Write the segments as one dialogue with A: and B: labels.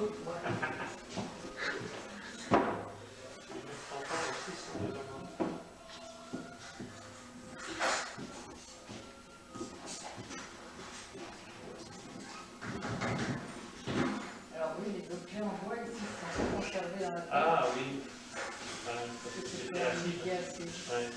A: Alors oui, les objets en bois ici sont conservés dans la terre.
B: Ah oui.
A: Parce que c'était un acide.
B: Ouais.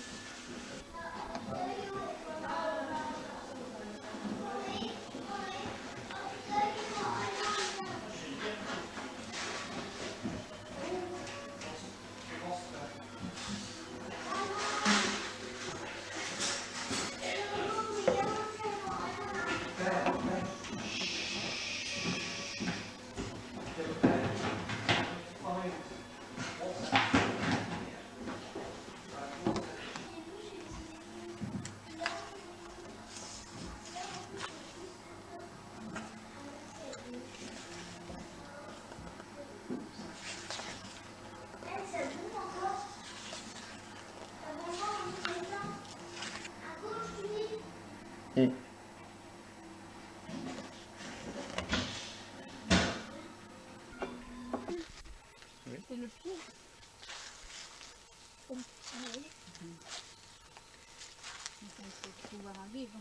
C: C'est le pied. Oui. Il faut pouvoir en vivre.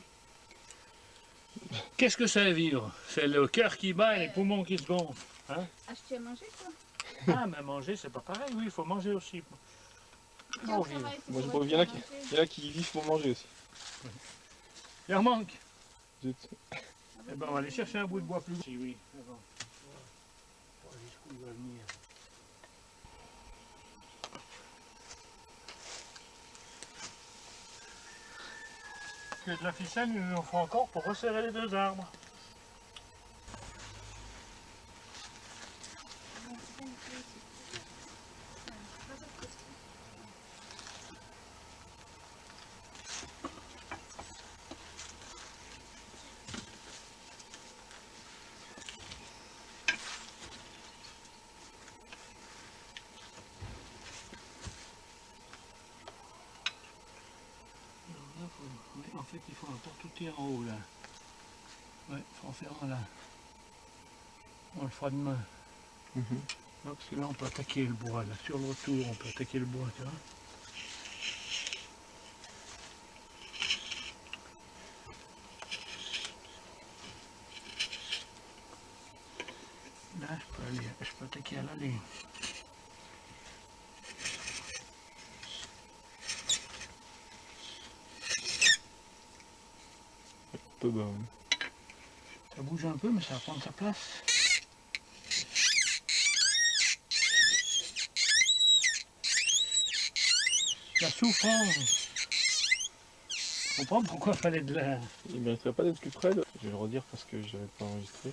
B: Qu'est-ce que c'est vivre? C'est le cœur qui bat et les poumons qui se gonflent. Hein?
C: Acheter à manger, quoi.
B: Ah, mais manger, c'est pas pareil. Oui, il faut manger aussi. Bon, vivre.
D: Moi je vois bien là, il y en a qui vivent pour manger aussi.
B: Il en manque.
D: Zut.
B: Eh ben, on va aller chercher un bout de bois plus gros. Si, oui. C'est bon. Jusqu'où il va venir. Que de la ficelle, il nous en faut encore pour resserrer les deux arbres. En fait, il faut encore tout en haut là. Ouais, il faut en faire un là. On le fera demain. Non, parce que là, on peut attaquer le bois. Là, sur le retour, on peut attaquer le bois, tu vois. Là, je peux attaquer à l'aller.
D: Un peu bas, ouais.
B: Ça bouge un peu, mais ça va prendre sa place. La souffrance. Je comprends pourquoi il fallait de la...
D: Il mériterait pas d'être plus près, là. Je vais le redire parce que j'avais pas enregistré.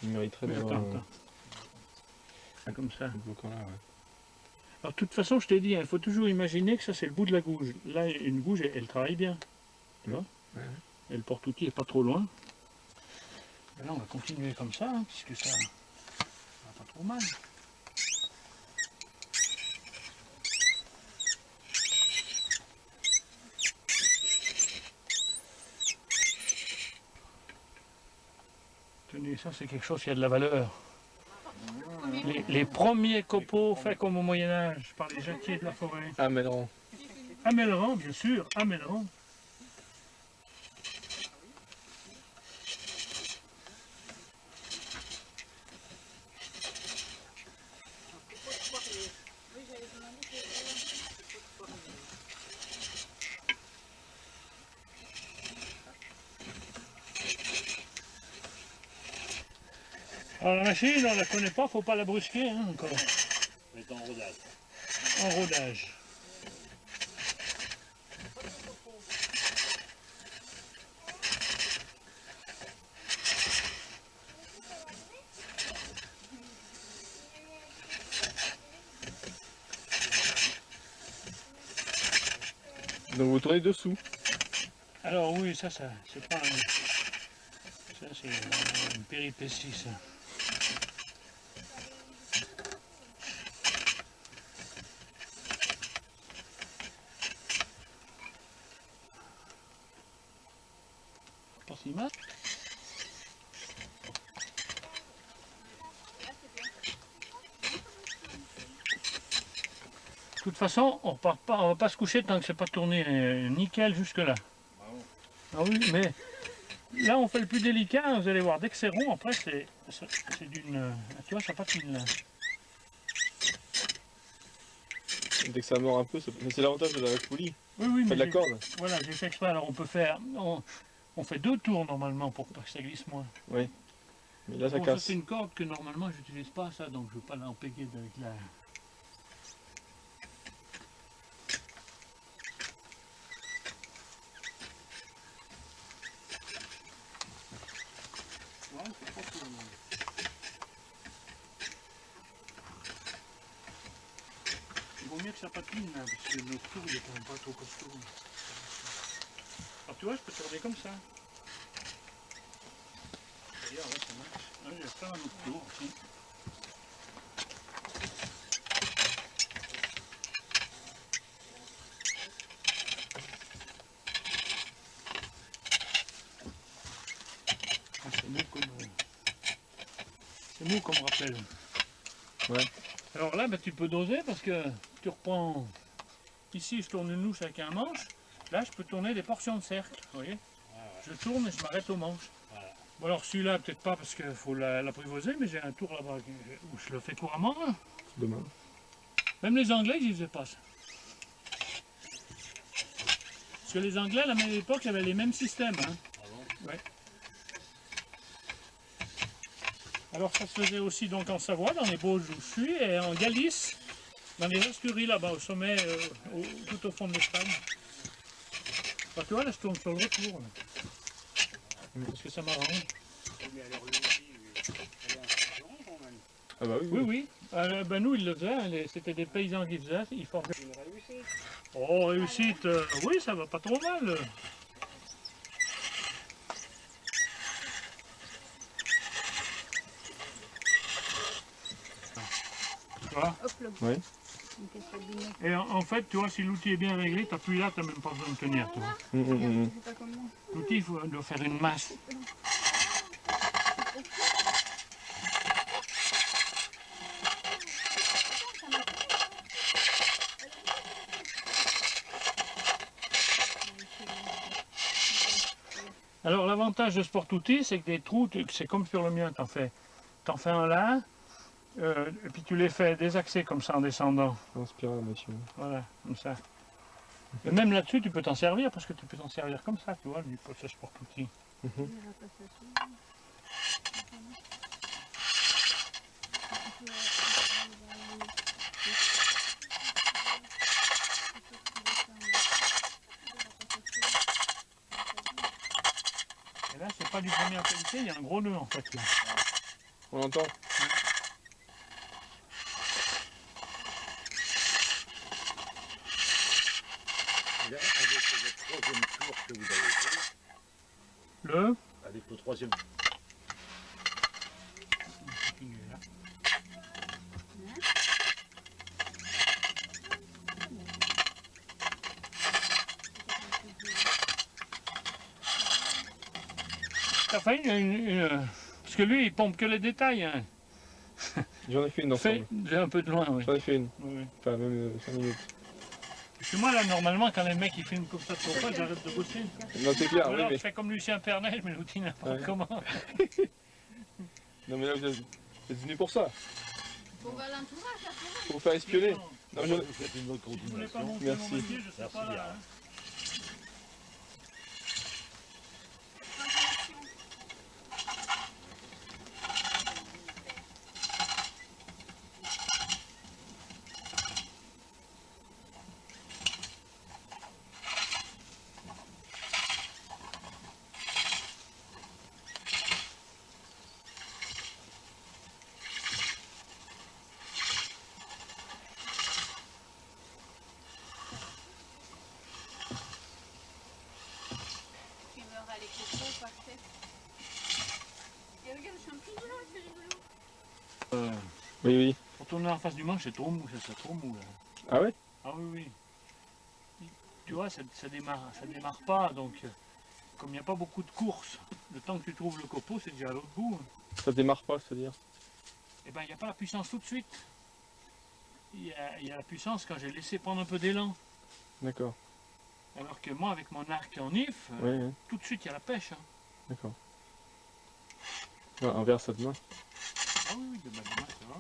D: Il mériterait d'avoir
B: Attends. Ah, comme ça.
D: un bloquant là, ouais.
B: Alors, de toute façon, je t'ai dit, il faut toujours imaginer que ça, c'est le bout de la gouge. Là, une gouge, elle travaille bien. Tu vois?
D: Ouais.
B: Et le porte-outil n'est pas trop loin. Et là, on va continuer comme ça, hein, puisque ça va pas trop mal. Tenez, ça, c'est quelque chose qui a de la valeur. Les premiers copeaux faits comme au Moyen-Âge par les jacquiers de la forêt.
D: Amelran.
B: Amelran, bien sûr, Amelran. Alors la machine, on la connaît pas, faut pas la brusquer hein, encore.
E: Elle est en rodage.
B: En rodage.
D: Donc vous tournez dessous.
B: Alors oui, ça c'est pas un... Ça c'est une péripétie ça. Pas si mal. toute façon, on va pas se coucher tant que c'est pas tourné nickel jusque là. Ah oui, mais là on fait le plus délicat, vous allez voir, dès que c'est rond, après c'est d'une... Tu vois, ça patine là.
D: Dès que ça mord un peu, mais c'est l'avantage de la poulie,
B: Oui, oui,
D: pas
B: mais
D: de la corde.
B: voilà, j'ai fait exprès, alors on peut faire... On fait 2 tours normalement pour pas que ça glisse moins.
D: Oui. Mais là, ça
B: Bon,
D: casse.
B: c'est une corde que normalement j'utilise pas ça, donc je ne veux pas l'empéguer avec la... Ouais, c'est pas tout le monde. Il vaut mieux que ça patine là, parce que notre tour il est quand même pas trop costaud. Alors tu vois, je peux tourner comme ça. D'ailleurs, là ça marche. Là, je vais faire un autre tour aussi. Ah, c'est mou comme rappel.
D: Ouais.
B: Alors là, tu peux doser parce que tu reprends... Ici, je tourne une louche avec un manche. Là, je peux tourner des portions de cercle. Vous voyez, je tourne et je m'arrête au manche. Bon, alors celui-là, peut-être pas parce qu'il faut l'apprivoiser, mais j'ai un tour là-bas où je le fais couramment. Hein.
D: Demain.
B: Même les Anglais, ils faisaient pas ça. Parce que les Anglais, à la même époque, avaient les mêmes systèmes. Hein. Ah bon? Ouais. Alors ça se faisait aussi donc en Savoie, dans les Bauges où je suis, et en Galice, dans les Asturies là-bas, au sommet, tout au fond de l'Espagne. Bah, tu vois, là je tourne sur le retour, là. Parce que ça m'arrange.
D: Ah bah oui.
B: Oui, oui. Ben nous, ils le faisaient, hein, c'était des paysans qui faisaient, ils forgeaient. Oh, réussite, oui, ça va pas trop mal. Tu vois?
C: Hop là.
D: Oui.
C: Donc, elle s'abîme.
B: Et en fait, tu vois, si l'outil est bien réglé, t'appuies là, t'as même pas besoin de tenir. Tu vois.
C: Regarde, c'est pas comme moi.
B: L'outil, il doit faire une masse. Alors l'avantage de Sport Outil, c'est que des trous, c'est comme sur le mien, t'en fais un là, et puis tu les fais désaxer comme ça en descendant.
D: En spirale, Mathieu.
B: Voilà, comme ça. Et même là-dessus, tu peux t'en servir, parce que tu peux t'en servir comme ça, tu vois, du poste Sport Outil.
C: Il y aura pas ça dessus.
B: Et là, c'est pas du première qualité, il y a un gros nœud en fait. Là.
D: On l'entend.
E: Là, avec votre troisième tour que vous avez fait,
B: Le
E: avec le troisième
B: T'as fait parce que lui, il pompe que les détails. Hein.
D: J'en ai fait une ensemble.
B: Fais un peu de loin, oui.
D: J'en ai fait une.
B: Oui, oui.
D: Enfin, même 5 minutes.
B: Parce que moi, là, normalement, quand les mecs ils filment comme ça de trop pas, j'arrête de bosser.
D: Non, c'est clair,
B: Ou
D: oui,
B: alors,
D: mais...
B: je fais comme Lucien Pernet, mais l'outil n'importe
D: Ouais.
B: comment.
D: Non, mais là, vous êtes venu pour ça.
C: Pour voir l'entourage après.
D: Pour vous faire espionner. Non,
E: vous faites une bonne
B: Si vous voulez pas
E: continuation.
B: monter
D: Merci.
B: mon métier, je sais
E: Merci
B: pas
E: bien.
B: là. Hein.
C: Tu me râles les cocos par terre. Et regarde le champignon là, c'est rigolo.
D: Oui, oui.
B: Pour tourner en face du manche, c'est trop mou, ça, c'est trop mou là.
D: Ah ouais?
B: Ah oui, oui. Tu vois, ça démarre pas, donc comme il n'y a pas beaucoup de courses, le temps que tu trouves le copeau, c'est déjà à l'autre bout.
D: Ça démarre pas, c'est-à-dire.
B: Et ben il n'y a pas la puissance tout de suite. il y a la puissance quand j'ai laissé prendre un peu d'élan.
D: D'accord.
B: Alors que moi, avec mon arc en if,
D: Ouais, ouais,
B: tout de suite, il y a la pêche. Hein.
D: d'accord. Ouais, un verre, ça te main.
B: Ah oui, oui, de ma main, ça va.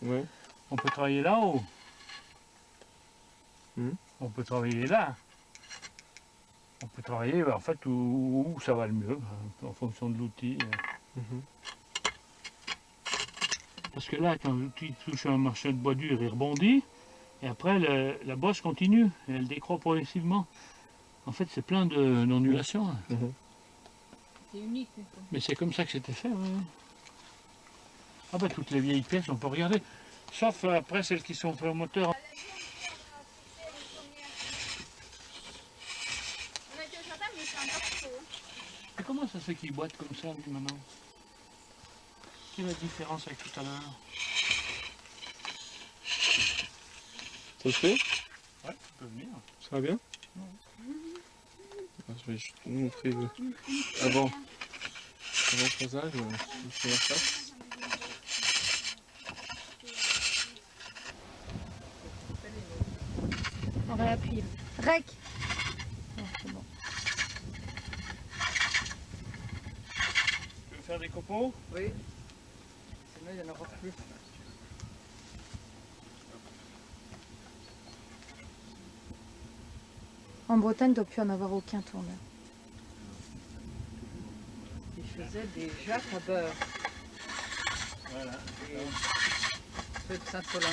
D: Ouais.
B: On peut travailler là-haut. On peut travailler là. On peut travailler en fait où ça va le mieux, en fonction de l'outil.
D: Mhm.
B: Parce que là, quand l'outil touche un morceau de bois dur, il rebondit. Et après, la bosse continue. Et elle décroît progressivement. En fait, c'est plein d'ondulations. Hein.
D: Mhm.
C: C'est unique.
B: Mais c'est comme ça que c'était fait. Ouais. Ah bah toutes les vieilles pièces, on peut regarder. Sauf après celles qui sont faites au moteur.
C: On a été au jardin, mais c'est encore chaud.
B: Et comment ça se fait qu'il boite comme ça, lui, maintenant? Quelle est la différence avec tout à l'heure?
D: Ça le fait?
B: Ouais, tu peux venir.
D: Ça va bien? Ah, je vais juste vous montrer avant le phasage, sur la face.
F: On va appuyer. Rec. Non, c'est bon.
B: Tu veux faire des copeaux?
A: Oui. Sinon, il n'y en aura plus.
F: En Bretagne, il ne doit plus en avoir aucun tourneur.
A: Il faisait des jattes à beurre.
B: Voilà.
A: Et ceux de Saint-Solin.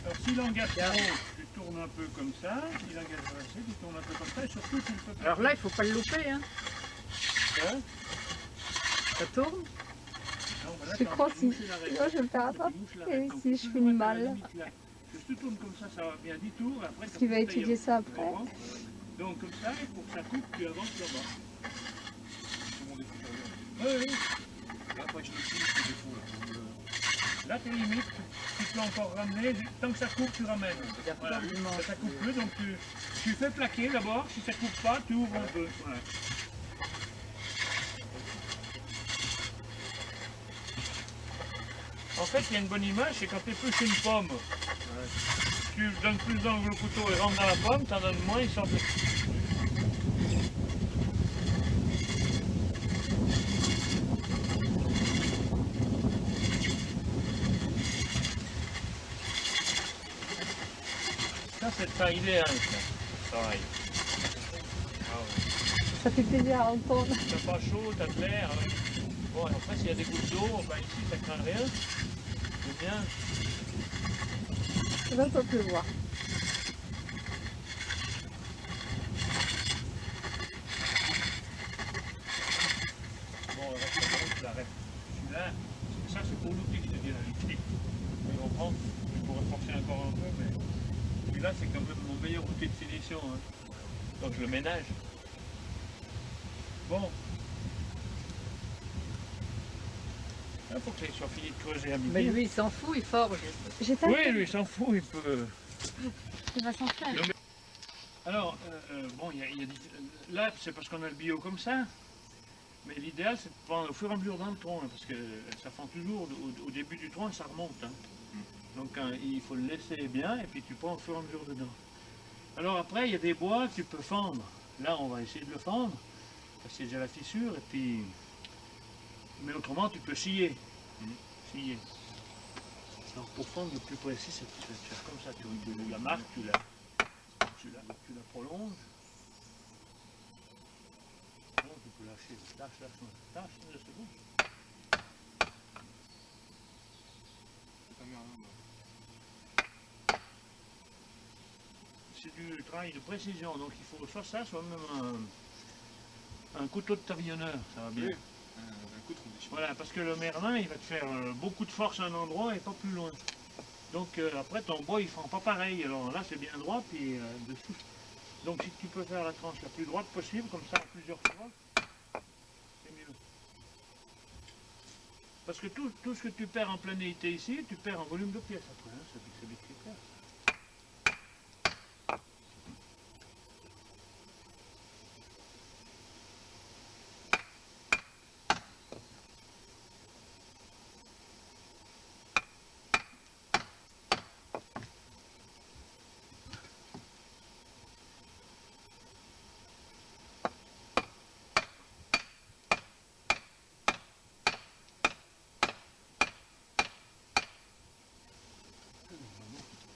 B: Alors si l'engage trop, tu tournes un peu comme ça. Si l'engage pas assez, tu tournes un peu comme ça. Et surtout, tu ne peux pas...
A: Alors là, il ne faut pas le louper. Hein.
B: Hein?
A: Ça tourne.
B: Non, voilà,
F: Je
B: t'as
F: crois
B: envie de
F: si.
B: moucher l'arrêt.
F: Sinon, je vais me faire
B: Tu
F: attraper.
B: mouches l'arrêt.
F: Et
B: Donc,
F: si je
B: tu
F: fais
B: dois
F: une
B: mettre à la
F: balle.
B: limite, là. Si tu tournes comme ça va bien 10 tours. Après,
F: Parce qu'il va étudier ça
B: tu
F: après.
B: comprends? Donc comme ça, et pour que ça coupe, tu avances là-bas. Oui, oui. Là, tu limites, tu peux encore ramener, tant que ça coupe, tu ramènes. Voilà. Ça coupe plus, donc tu fais plaquer d'abord, si ça coupe pas, tu ouvres un peu. Voilà. En fait, il y a une bonne image, c'est quand tu épluches une pomme. Tu donnes plus d'angle au couteau et rentre dans la pomme, tu en donnes moins, il sort plus. Ça, c'est le taille idéal, ça. Pareil. Ah ouais.
F: Ça fait plaisir à entendre.
B: T'as pas chaud, t'as de l'air. Hein. Bon, après, s'il y a des gouttes d'eau, ben ici, ça craint rien. C'est bien.
F: Là, ça peut voir.
B: Bon, alors, je l'arrête. Celui-là, ça, c'est pour l'outil que je te dis la vérité. Tu comprends? Je pourrais forcer encore un peu, mais celui-là, c'est quand même mon meilleur outil de finition. Hein. Donc, je le ménage. Bon. Il faut qu'il soit fini de creuser à midi.
A: Mais lui, il s'en fout, il forge.
F: J'éteins.
B: Oui, lui, il s'en fout, il peut.
F: Il va s'en faire.
B: Alors, bon, il y a là, c'est parce qu'on a le bio comme ça. Mais l'idéal, c'est de prendre au fur et à mesure dans le tronc, hein, parce que ça fend toujours au début du tronc et ça remonte. Hein. Donc, il faut le laisser bien et puis tu prends au fur et à mesure dedans. Alors après, il y a des bois que tu peux fendre. Là, on va essayer de le fendre, parce qu'il y a déjà la fissure. Et puis... Mais autrement, tu peux scier. Scier. Alors pour fendre le plus précis, c'est de faire comme ça. Tu la marques, tu la prolonges. Alors, tu peux lâcher. Lâche, 2 secondes. C'est du travail de précision, donc il faut soit ça, soit même un couteau de tablionneur, ça va bien. Voilà, parce que le merlin, il va te faire beaucoup de force à un endroit et pas plus loin. Donc après ton bois il fera pas pareil. Alors là c'est bien droit puis dessous. Donc si tu peux faire la tranche la plus droite possible, comme ça en plusieurs fois, c'est mieux. Parce que tout ce que tu perds en planéité ici, tu perds en volume de pièce après, hein, c'est vite clair.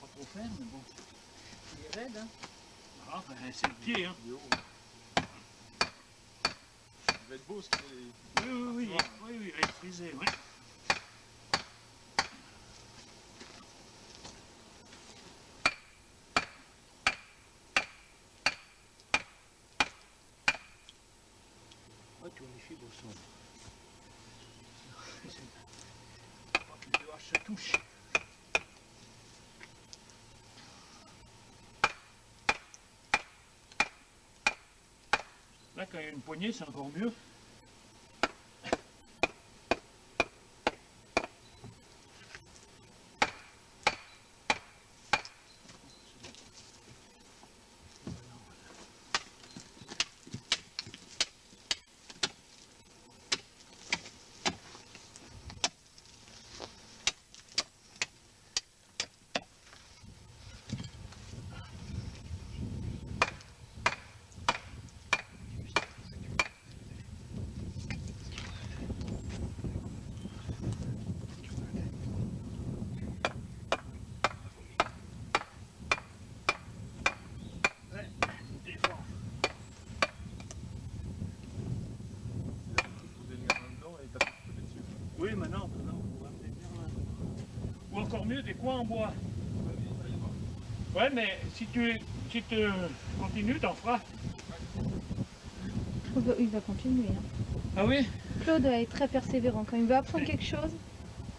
B: Pas trop faire, mais bon.
A: Il est raide, hein.
B: Ah, ben, c'est le pied, hein.
D: Il est haut. Il va être beau ce qu'il est.
B: Oui, il va être frisé, oui. Ouais, tu vois les fibres sont. Pas que les deux haches se touchent. Là, quand il y a une poignée, c'est encore mieux. Oui, maintenant, on pourrait peut-être faire là. Ou encore mieux, des coins en bois. Ouais, mais si tu continues, t'en feras.
F: Il va continuer. Hein.
B: Ah oui?
F: Claude est très persévérant. Quand il veut apprendre quelque chose,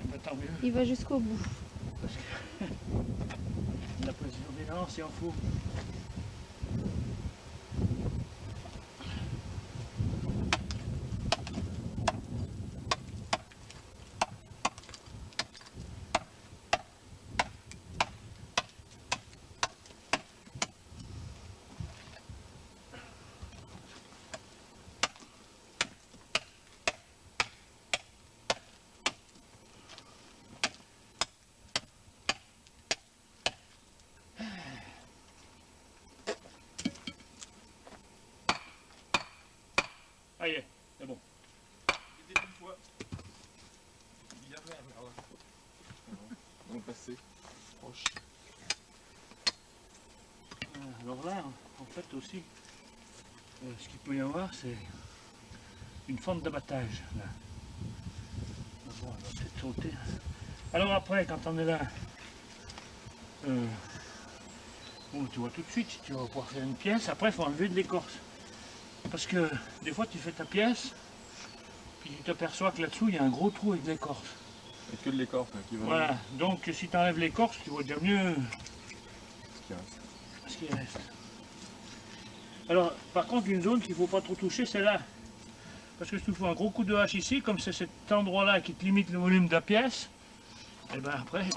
B: Bah, tant mieux.
F: il va jusqu'au bout.
B: Parce que la position des lances, il en faut. Ah, y est, c'est bon.
D: C'était une fois. Il y avait un là. On est passé. Proche.
B: Alors là, en fait aussi, ce qu'il peut y avoir, c'est une fente d'abattage. Là. Ah bon, elle va peut-être sauter. Alors après, quand on est là, bon, tu vois tout de suite si tu vas pouvoir faire une pièce. Après, il faut enlever de l'écorce. Parce que des fois, tu fais ta pièce, puis tu t'aperçois que là-dessous, il y a un gros trou avec de l'écorce.
D: Et que de l'écorce qui va.
B: Voilà, donc si tu enlèves l'écorce, tu vois déjà mieux
D: Ce qui reste.
B: ce qui reste. Alors, par contre, une zone qu'il ne faut pas trop toucher, c'est là. Parce que si tu fais un gros coup de hache ici, comme c'est cet endroit-là qui te limite le volume de la pièce, et ben après,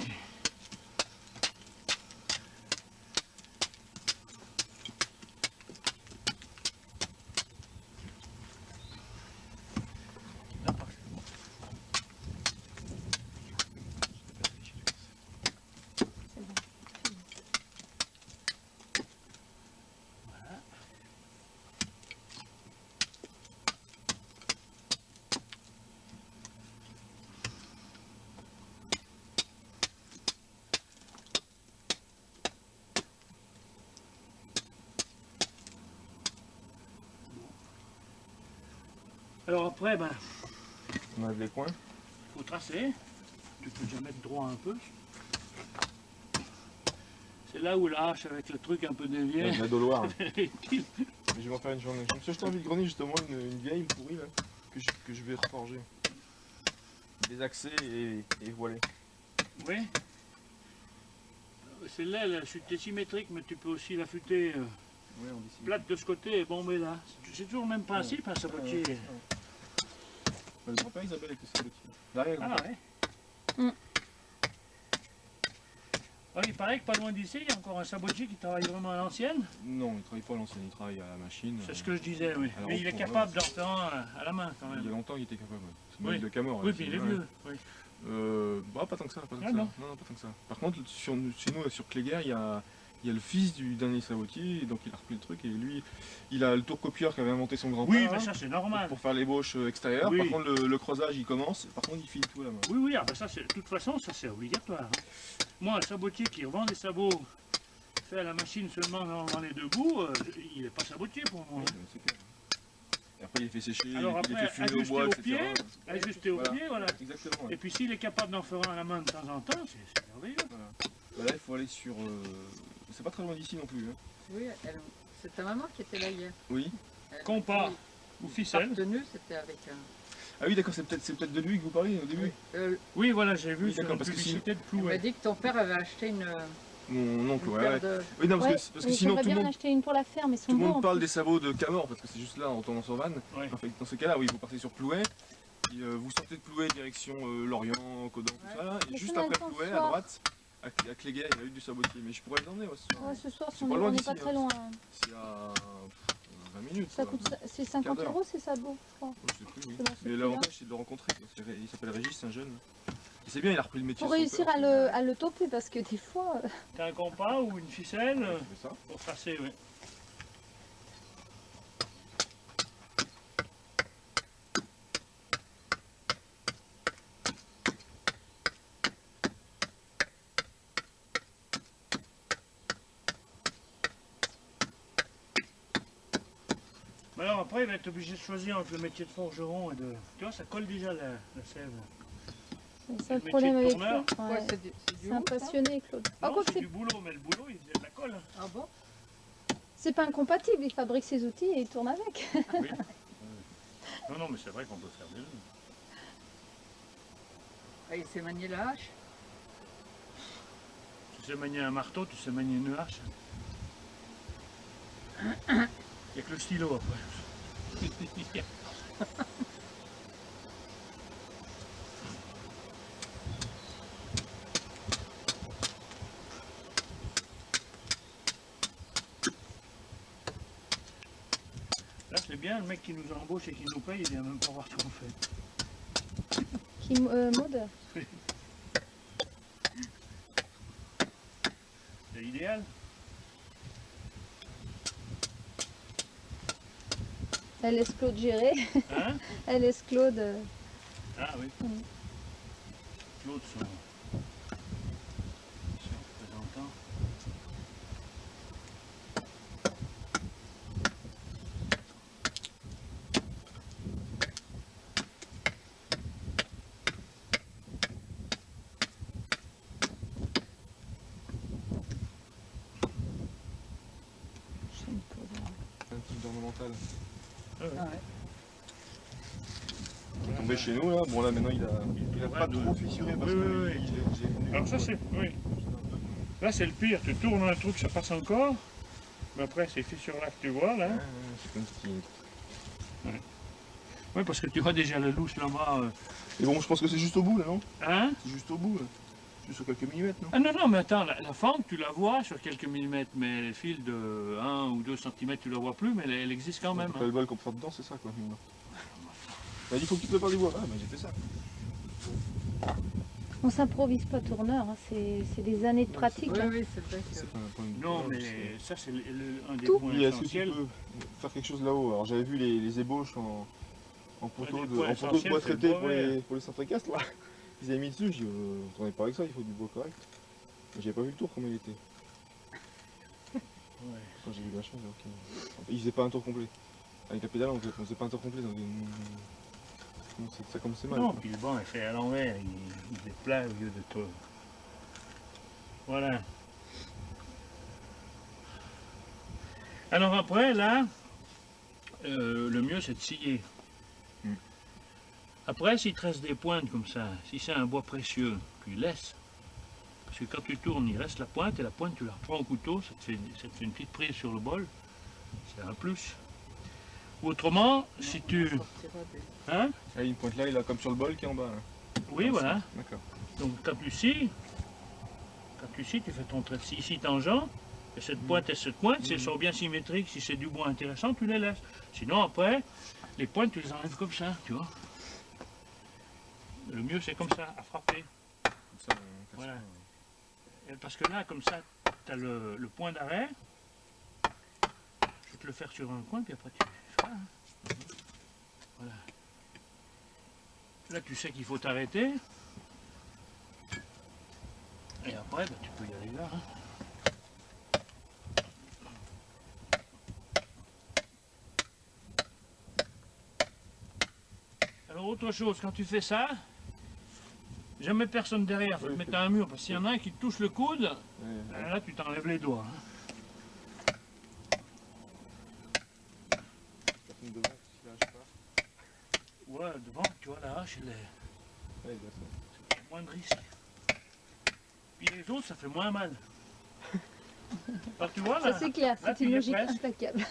B: alors après, ben,
D: On enlève les coins.
B: faut tracer. Tu peux déjà mettre droit un peu. C'est là où la hache avec le truc un peu dévié.
D: La doloire. Mais je vais en faire une journée. Je me suis acheté en vide-grenier justement une vieille pourrie là, que je vais reforger. Désaxer et voiler.
B: Oui. c'est l'aile, la chute est symétrique, mais tu peux aussi l'affûter
D: Ouais, on décide.
B: plate de ce côté et bomber là. C'est toujours le même principe, un sabotier.
D: Le grand-père Isabelle avec le sabotier. Derrière,
B: Ah ouais.
F: Mm.
B: Ah, il paraît que pas loin d'ici, il y a encore un sabotier qui travaille vraiment à l'ancienne.
D: Non, il ne travaille pas à l'ancienne, il travaille à la machine.
B: C'est ce que je disais, oui.
D: Alors,
B: Mais il est
D: pour-
B: capable d'en faire un à la main quand
D: Il y a
B: même.
D: longtemps, il était capable. Ouais. C'est
B: Oui.
D: le Camor.
B: Oui, puis il est vieux. Oui.
D: Bah, pas tant que ça, pas tant que
B: Ah,
D: ça.
B: non.
D: Non, pas tant que ça. Par contre, chez nous, sur Cléguer, il y a le fils du dernier sabotier, donc il a repris le truc, et lui, il a le tour-copieur qu'avait inventé son grand-père.
B: Oui,
D: hein,
B: mais ça c'est normal.
D: pour faire l'ébauche extérieure.
B: Oui.
D: Par contre, le creusage, il commence. Par contre, il file tout à la main.
B: Oui, oui, ah, ben ça, de toute façon, ça c'est obligatoire. Hein. Moi, un sabotier qui revend des sabots fait à la machine seulement dans les deux bouts, il n'est pas sabotier pour moi.
D: Ouais, c'est clair. Et après, il fait sécher,
B: Alors
D: il
B: après,
D: fait fumer au
B: ajuster
D: bois,
B: au
D: etc.
B: pied, Ajusté au
D: Voilà.
B: pied, voilà.
D: Exactement.
B: Et
D: Ouais.
B: puis s'il est capable d'en faire un à la main de temps en temps, c'est merveilleux.
D: Voilà. Bah là, il faut aller sur. C'est pas très loin d'ici non plus. Hein.
A: Oui, c'est ta maman qui était là hier.
D: Oui.
B: Compas ou ficelle.
A: Partenue, c'était avec un...
D: Ah oui, d'accord, c'est peut-être de lui que vous parlez au début.
B: Oui, voilà, j'ai vu
D: Oui,
B: sur
D: d'accord,
B: une
D: parce que
B: publicité de
A: Il m'a
B: Plouet.
A: dit que ton père avait acheté une
D: Mon oncle, ouais.
A: paire
D: Ouais.
A: de...
D: Oui, non,
F: Ouais,
D: parce que
F: et
D: sinon
F: j'aimerais
D: tout le
F: bien en
D: monde.
F: acheter une pour la ferme, ils sont
D: Tout le
F: beaux.
D: monde
F: en
D: parle
F: plus.
D: des sabots de Camor parce que c'est juste là en tournant sur Vannes.
B: Ouais.
D: En fait, dans ce cas-là, oui, vous partez sur Plouet. Et, vous sortez de Plouet direction Lorient, Codan, tout ça là. Et
F: Mais
D: juste
F: ça, on a
D: après
F: le temps ce
D: Plouet, à
F: soir.
D: droite, à Cléguer, il y a eu du sabotier. Mais je pourrais les emmener, ouais, ce soir.
F: Ouais, ce soir,
D: C'est
F: on
D: pas
F: est-
D: loin
F: on n'est
D: d'ici,
F: pas très
D: hein.
F: loin.
D: C'est à 20 minutes.
F: Ça
D: quoi.
F: coûte, c'est 50
D: d'heure.
F: €, c'est ça beau, je crois.
D: Je sais plus, oui.
F: C'est dans ce
D: Mais
F: prix-là.
D: l'avantage, c'est de le rencontrer. Parce qu'il s'appelle Régis, c'est un jeune. Et c'est bien, il a repris le métier.
F: Pour
D: de son
F: réussir
D: père.
F: à le toper, parce que des fois,
B: T'as un compas ou une ficelle
D: Ouais, tu fais ça.
B: pour tracer, oui. Mais alors après, il va être obligé de choisir entre le métier de forgeron et de... Tu vois, ça colle déjà la sève.
F: c'est ça le
B: métier
F: problème
B: de
F: avec
B: tourneur.
F: Claude.
A: Quoi,
F: Ouais.
A: c'est du
F: C'est un
A: haut, ça
F: passionné, Claude. Ah,
B: Non,
F: quoi que
B: c'est
F: c'est
B: du boulot, mais le boulot, il faisait de la colle.
A: Ah bon?
F: c'est pas incompatible, il fabrique ses outils et il tourne avec.
B: Oui. Non, non, mais c'est vrai qu'on peut faire des jeux.
A: Ah, il s'est manié la hache.
B: Tu sais manier un marteau, tu sais manier une hache. Il n'y a que le stylo après. Là c'est bien, le mec qui nous embauche et qui nous paye, il vient même pas voir ce qu'on fait.
F: Qui mode.
B: C'est idéal.
F: Elle laisse Claude gérer.
B: Hein?
F: Elle laisse Claude.
B: Ah oui.
F: Mm.
B: Claude, son représentant.
F: Chaîne Claude.
D: Un petit ornemental.
A: Ah ouais.
D: Il est tombé chez nous là. Bon là maintenant il a pas
B: Ouais,
D: trop fissuré parce
B: oui,
D: que
B: oui, oui. Alors ça c'est. Oui. Là c'est le pire, tu tournes un truc, ça passe encore. Mais après ces fissures-là que tu vois là.
D: C'est comme si.
B: Oui, parce que tu vois déjà la louche là-bas.
D: Mais bon, je pense que c'est juste au bout là, non?
B: Hein?
D: C'est juste au bout là. Juste sur quelques millimètres, non?
B: Ah non, non, mais attends, la fente tu la vois sur quelques millimètres, mais les fils de 1 ou 2 cm tu la vois plus, mais elle existe quand même.
D: Pas
B: Hein.
D: le bol qu'on peut faire dedans, c'est ça quoi. maintenant. Il dit faut qu'il te prépare du bois. Ah bah j'ai fait ça.
F: On s'improvise pas tourneur, hein, c'est des années de
D: Ouais,
F: pratique.
A: Oui,
F: hein.
A: oui, c'est vrai que...
D: C'est pas un point de
B: Non,
D: vue,
B: mais
D: c'est-
B: ça c'est un des
F: Tout.
B: points
D: Oui, est-ce que tu
B: essentiels.
D: peux faire quelque chose là-haut? Alors j'avais vu les ébauches en poteau
B: les
D: de,
B: points
D: en poteau de
B: essentiels,
D: bois
B: c'est le
D: traité
B: bois
D: pour
B: vert.
D: les centricastes là. Ils avaient mis dessus, je dis vous tournez pas avec ça, il faut du bois correct. Mais j'avais pas vu le tour comment il était.
B: Ouais.
D: Quand j'ai vu la chose, ok. Il faisait pas un tour complet. Avec la pédale on faisait pas un tour complet donc ça comme c'est mal.
B: Non,
D: quoi.
B: puis le banc est fait à l'envers, il est plat au lieu de tout. Voilà. Alors après, là, le mieux c'est de scier.
D: Mm.
B: Après, s'il te reste des pointes comme ça, si c'est un bois précieux, tu laisses. Parce que quand tu tournes, il reste la pointe, et la pointe, tu la reprends au couteau, ça te fait une petite prise sur le bol. C'est un plus. Ou autrement, si tu... Hein?
D: Ah, une pointe là, il a comme sur le bol qui est en bas. Là.
B: Oui,
D: Comme
B: voilà.
D: ça. D'accord.
B: Donc quand tu scies, tu fais ton trait de scie ici tangent, et cette pointe et cette pointe, si elles sont bien symétriques, si c'est du bois intéressant, tu les laisses. Sinon après, les pointes, tu les enlèves comme ça, tu vois. Le mieux c'est comme ça, à frapper.
D: Comme ça, on casse
B: Voilà.
D: pas.
B: Et parce que là, comme ça, tu as le point d'arrêt. Je vais te le faire sur un coin, puis après tu fais ça. Hein. Voilà. Là, tu sais qu'il faut t'arrêter. Et après, tu peux y aller là. Hein. Alors, autre chose, quand tu fais ça, jamais personne derrière, faut te mettre à un mur, parce que s'il y en a un qui te touche le coude, là, tu t'enlèves les doigts. Hein.
D: Personne devant, si lâche pas.
B: Ouais, devant, tu vois, la hache, elle est...
D: Ouais, ça.
B: moins de risque. Puis les autres, ça fait moins mal. Alors, tu vois, là,
F: Ça c'est clair,
B: là,
F: c'est
B: tu
F: une
B: y es
F: logique
B: presque.
F: impeccable.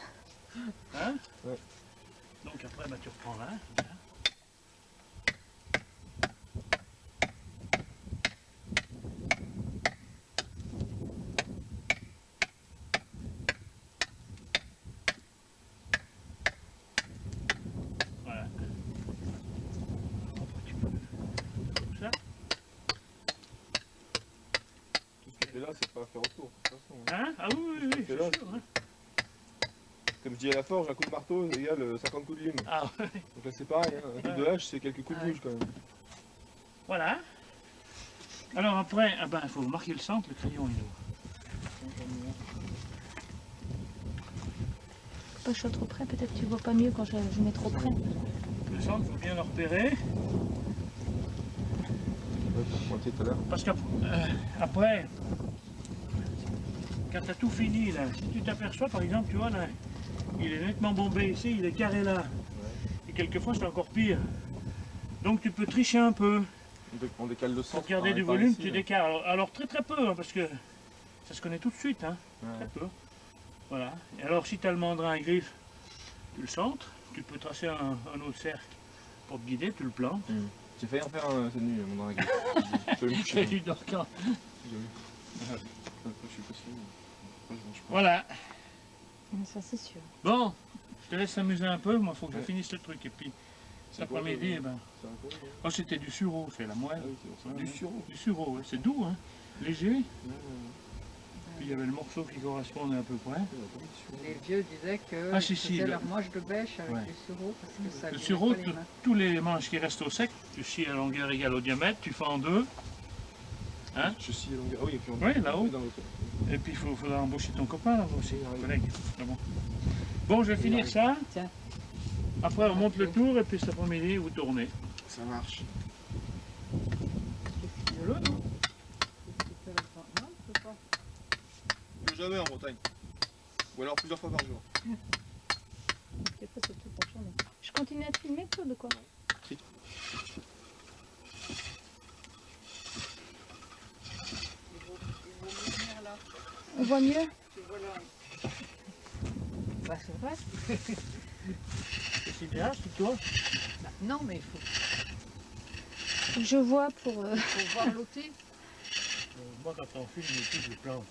B: Hein?
D: Ouais.
B: Donc après, bah, tu reprends là. Comme ça. Voilà. Après, tu peux comme ça.
D: Tout ce que tu fais là, c'est pas à faire autour, de toute façon. Hein.
B: Hein? Ah oui, oui, oui,
D: C'est
B: c'est
D: là,
B: sûr. Hein?
D: Comme je dis à la forge, un coup de marteau égale 50 coups de lime.
B: Ah ouais.
D: Donc là c'est pareil, hein. Un coup de hache c'est quelques coups de bouche quand même.
B: Voilà. Alors après, ah ben, il faut marquer le centre, le crayon il est
F: Pas que je sois trop près, peut-être tu vois pas mieux quand je mets trop près.
B: Le centre, il faut bien le repérer.
D: Ouais, t'as pointé tout à l'heure.
B: Parce qu'après, quand tu as tout fini, là, si tu t'aperçois, par exemple, tu vois, là, il est nettement bombé ici, il est carré là. Et quelquefois, c'est encore pire. Donc, tu peux tricher un peu.
D: On décale le centre.
B: Pour garder
D: par-
B: du
D: par
B: volume,
D: ici,
B: tu
D: là.
B: décales. Alors, très très peu, hein, parce que ça se connaît tout de suite. Hein,
D: Ouais.
B: très peu. Voilà. Et alors, si tu as le mandrin à griffe, tu le centres. Tu peux tracer un autre cercle pour te guider, tu le plantes.
D: J'ai failli en faire un cette nuit, mon drague. Je vais me
B: Et
D: coucher.
B: tu dors quand.
D: Je suis pas sûr. Je mange pas.
B: Voilà.
F: Ça c'est sûr.
B: Bon, je te laisse s'amuser un peu, moi il faut que je finisse le truc. Et puis cet
D: C'est quoi,
B: après-midi,
D: le-
B: eh ben,
D: C'est un peu, ouais.
B: oh, c'était du sureau, c'est la moelle.
D: Ah oui, c'est pour ça.
B: Ouais,
D: Du
B: ouais.
D: sureau.
B: Du sureau, ouais. C'est doux, hein, léger.
D: Ouais,
B: Puis il y avait le morceau qui correspondait à peu près.
A: Les vieux disaient que
B: Ah,
A: ils
B: si, si,
A: faisaient
B: le-
A: leur manche de bêche avec
B: Ouais.
A: du sureau parce que ça
B: Le
A: abîmait
B: sureau,
A: pas les mains.
B: tous les manches qui restent au sec, tu scies à longueur égale au diamètre, tu fais en deux. Hein?
D: Je scie à longueur. Ah oui, et puis on
B: Oui, là-haut.
D: dans l'autre.
B: Et puis il faudra embaucher ton copain là aussi, collègue. Ah bon. Bon, je vais finir ça.
A: Tiens.
B: Après, on monte le tour et puis cet après-midi, vous tournez.
D: Ça marche.
B: Voilà, non?
A: Non, je peux pas.
D: Jamais en Bretagne. Ou alors plusieurs fois par jour.
F: Des fois, c'est toute la journée. Je continue à te filmer, toi, de quoi?
A: Il vaut mieux venir là.
F: On voit mieux?
A: Tu vois là. Bah c'est vrai.
B: C'est si bien, c'est toi.
A: Non mais il faut
F: Je vois pour...
A: voir l'ôter.
B: Moi, quand on filme, je les plante.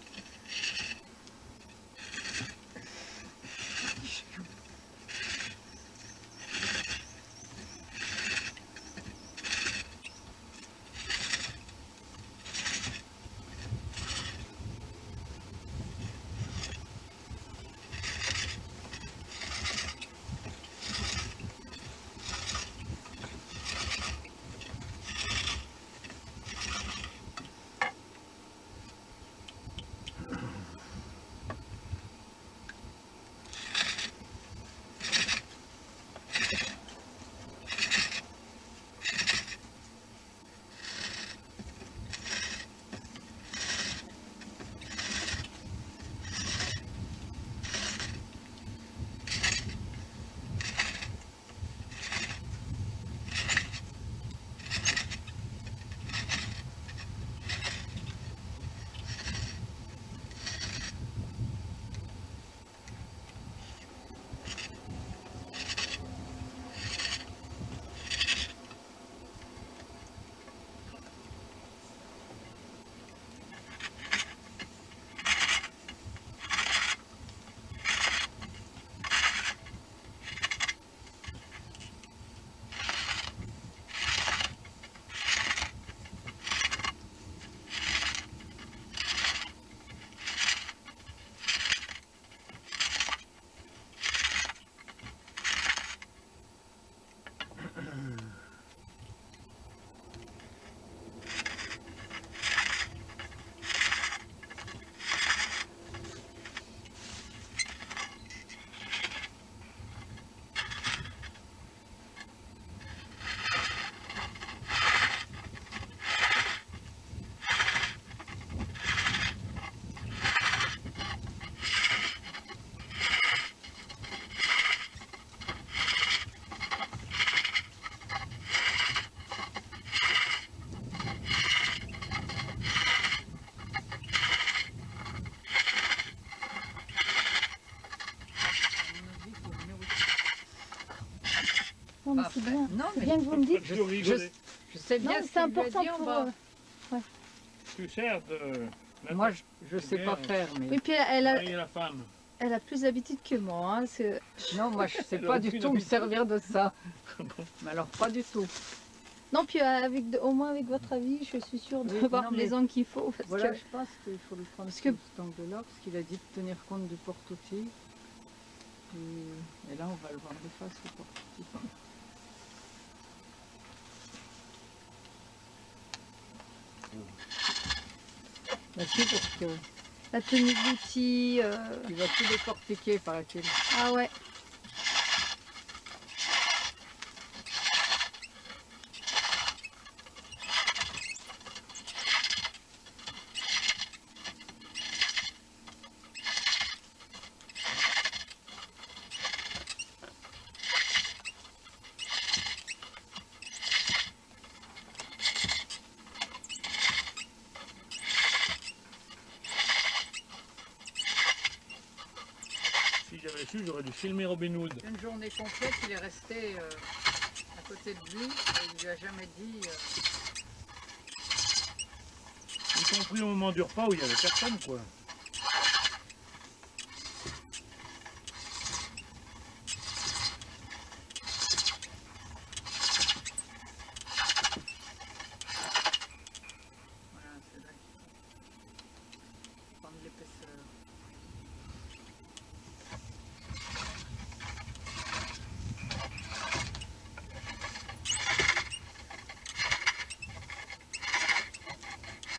F: c'est bien.
A: Non,
F: C'est
A: mais
F: bien que vous me dites.
B: Je rigolais.
A: je sais
F: Non,
A: bien
F: mais
A: ce
F: c'est
A: qu'il lui a
F: important
A: dit en
F: pour...
A: bas.
B: Tu sers de...
A: Moi, je sais pas faire, mais...
F: Oui, puis
B: La femme.
F: elle a plus d'habitude que moi. Hein,
A: Non, moi, je sais
B: Elle a
A: pas du
B: aucune
A: tout me
B: habitude.
A: servir de ça. Mais alors, pas du tout.
F: Non, puis au moins avec votre avis, je suis sûre de
A: Oui,
F: voir
A: non,
F: les
A: mais
F: angles qu'il faut. Parce
A: Voilà,
F: que...
A: je pense qu'il faut lui prendre
F: Parce que-
A: cet angle-là, parce qu'il a dit de tenir compte du porte-outil. Et là, on va le voir de face, le porte-outil. Bah si, parce que
F: La tenue d'outils...
A: il va tout décortiquer, paraît-il.
F: Ah ouais.
B: Si j'avais su, j'aurais dû filmer Robin Hood.
A: Une journée complète, il est resté à côté de lui, et il lui a jamais dit...
B: Y compris au moment du repas où il y avait personne, quoi.